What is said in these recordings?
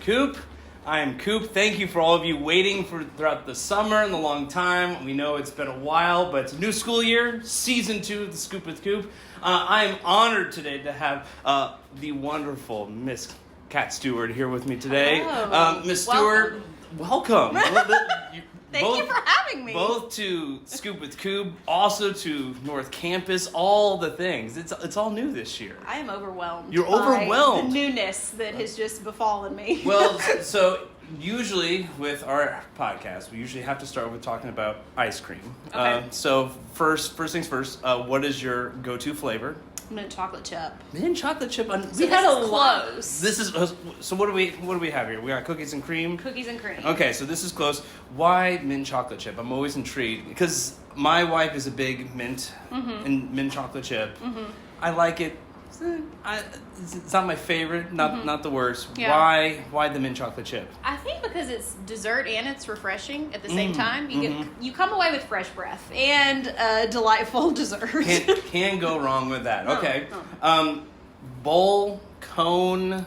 Coop. I am Coop. Thank you for all of you waiting throughout the summer and the long time. We know it's been a while, but it's a new school year, season 2 of the Scoop with Coop. I am honored today to have the wonderful Miss Kat Stewart here with me today. Miss Stewart, welcome. Thank you for having me. Both to Scoop with Coop, also to North Campus, all the things. It's all new this year. I am overwhelmed. You're overwhelmed. The newness that has just befallen me. Well, so usually with our podcast, we usually have to start with talking about ice cream. Okay. So first things first, what is your go-to flavor? Mint chocolate chip. Mint chocolate chip. We had a close. This is so. What do we have here? We got cookies and cream. Cookies and cream. Okay, so this is close. Why mint chocolate chip? I'm always intrigued because my wife is a big mint and mint chocolate chip. Mm-hmm. I like it. It's not my favorite, not the worst. Yeah. Why the mint chocolate chip? I think because it's dessert and it's refreshing at the same time. You come away with fresh breath and a delightful dessert. Can't go wrong with that. Okay. Bowl, cone.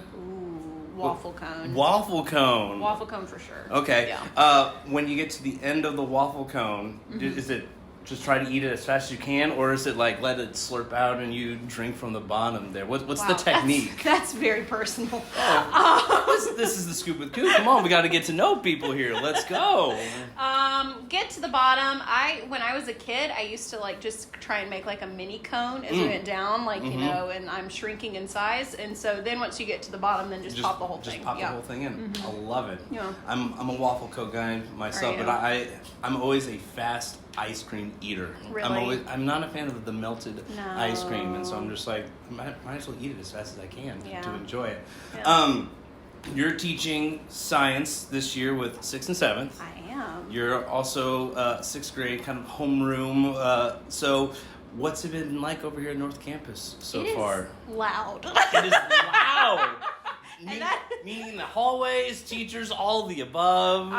Waffle cone. Waffle cone. Waffle cone for sure. Okay. Yeah. When you get to the end of the waffle cone, is it just try to eat it as fast as you can, or is it like let it slurp out and you drink from the bottom there? What's the technique? That's very personal. This is the Scoop with Coop. Come on, we got to get to know people here. Let's go. Get to the bottom. When I was a kid, I used to like just try and make like a mini cone as we went down, like you know, and I'm shrinking in size, and so then once you get to the bottom, then just pop the whole thing. Just pop the whole thing in. I love it. Yeah. I'm a waffle cone guy myself, but I'm always a fast ice cream eater. Really? I'm not a fan of the melted ice cream, and so I'm just like, might as well eat it as fast as I can to enjoy it. Yeah. You're teaching science this year with 6th and 7th. I am. You're also 6th grade, kind of homeroom. So what's it been like over here at North Campus so far? Loud. It is loud. Meaning the hallways, teachers, all of the above.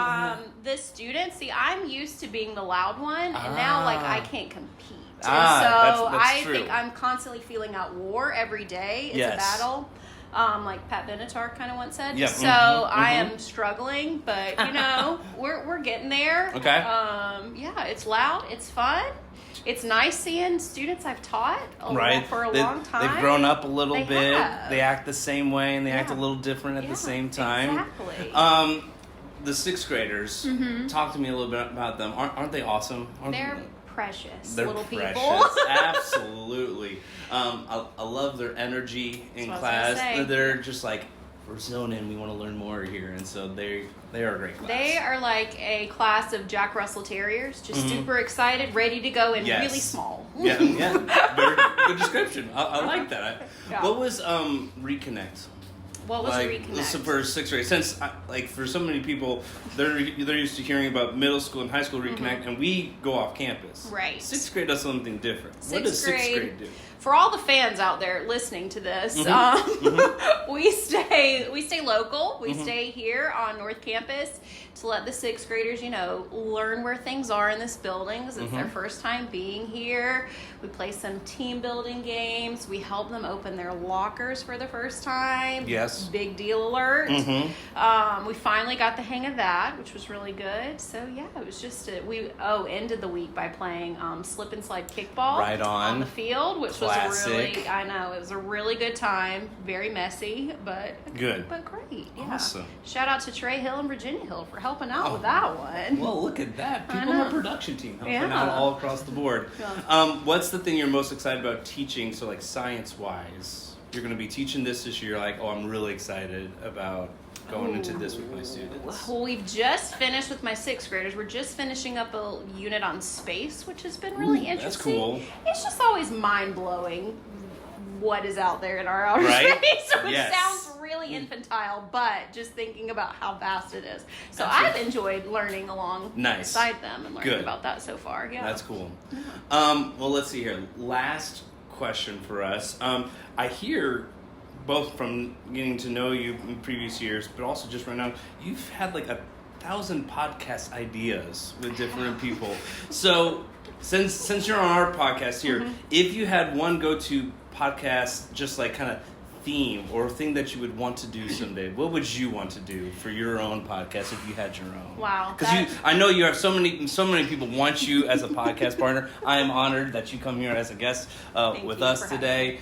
The students, I'm used to being the loud one, and now like I can't compete. And so that's true. think I'm constantly feeling out war every day. It's a battle. Like Pat Benatar kind of once said. Yeah. So I am struggling, but you know, we're getting there. Okay. Yeah, it's loud, it's fun. It's nice seeing students I've taught for a long time. They've grown up a little bit. Have. They act the same way, and they act a little different at the same time. Exactly. The 6th graders, talk to me a little bit about them. Aren't they awesome? They're precious They're little precious. people. Absolutely. I love their energy in class. They're just like, we're zoned in, we want to learn more here, and so they are a great class. They are like a class of Jack Russell Terriers, just super excited, ready to go, and really small. Yeah. Very good description. I like that. What was Reconnect? What was Reconnect? So for 6th grade, since for so many people, they're used to hearing about middle school and high school Reconnect, and we go off campus. Right. 6th grade does something different. What does 6th grade do? For all the fans out there listening to this, we stay local. We stay here on North Campus to let the 6th graders, learn where things are in this building, because it's their first time being here. We play some team building games. We help them open their lockers for the first time. Yes. Big deal alert. We finally got the hang of that, which was really good. So yeah, it was just ended the week by playing slip and slide kickball right on the field, which Classic. was it was a really good time. Very messy, but good. But great. Yeah. Awesome. Shout out to Trey Hill and Virginia Hill for helping out with that one. Well, look at that. People in our production team helping out all across the board. Yeah. What's the thing you're most excited about teaching? So, like, science-wise, you're going to be teaching this year. You're like, I'm really excited about going into this with my students. Well, we've just finished with my 6th graders. We're just finishing up a unit on space, which has been really interesting. That's cool. It's just always mind-blowing what is out there in our outer space, which sounds really infantile, but just thinking about how vast it is. So I've enjoyed learning alongside them and learning about that so far. Yeah, that's cool. Well, let's see here. Last question for us. I hear, both from getting to know you in previous years, but also just right now, you've had like 1,000 podcast ideas with different people. So since you're on our podcast here, if you had one go-to podcast, just like kind of theme or a thing that you would want to do someday, what would you want to do for your own podcast if you had your own? Wow. Because I know you have so many people want you as a podcast partner. I am honored that you come here as a guest with us today.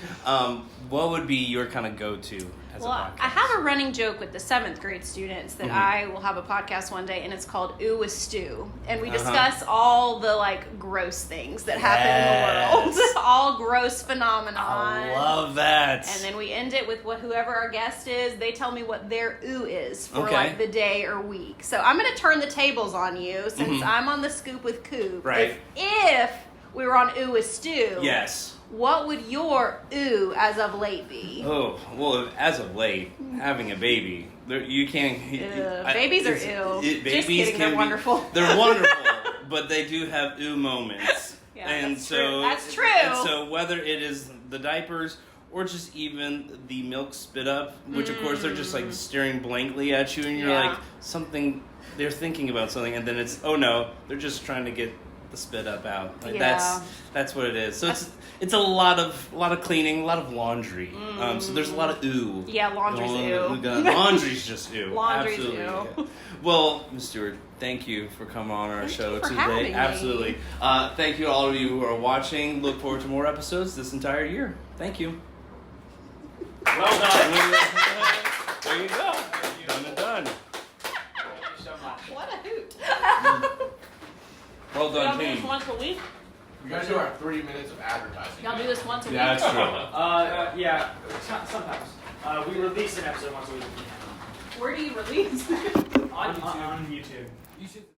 What would be your kind of go-to as a podcast? I have a running joke with the 7th grade students that I will have a podcast one day, and it's called Ooh with Stew. And we discuss all the, like, gross things that happen in the world. All gross phenomenon. I love that. And then we end it with whoever our guest is, they tell me what their ooh is for, like, the day or week. So I'm going to turn the tables on you, since I'm on the Scoop with Coop. Right. If we were on Ooh with Stew. Yes. What would your ooh as of late be? Oh, well, as of late, having a baby, you can't... babies are ew. Babies Just kidding, they're wonderful. They're wonderful, but they do have ooh moments. Yeah, and that's so true. That's true. And so whether it is the diapers or just even the milk spit up, which of course they're just like staring blankly at you and you're like, they're thinking about something, and then it's, oh no, they're just trying to get the spit up out. Like that's what it is. So it's a lot of cleaning, a lot of laundry. So there's a lot of ooh. Yeah, laundry's ooh. Laundry's just ooh. Laundry's Absolutely. ooh. Well, Ms. Stewart, thank you for coming on our show you for today. having me. Absolutely. Thank you to all of you who are watching. Look forward to more episodes this entire year. Thank you. Well done. There you go. Done and done. Thank you so much. What a hoot. Well done, Y'all do team. this once a week? You guys do our 3 minutes of advertising. Y'all do this once a week? Yeah, that's true. Yeah, sometimes. We release an episode once a week. Where do you release? On YouTube. You should.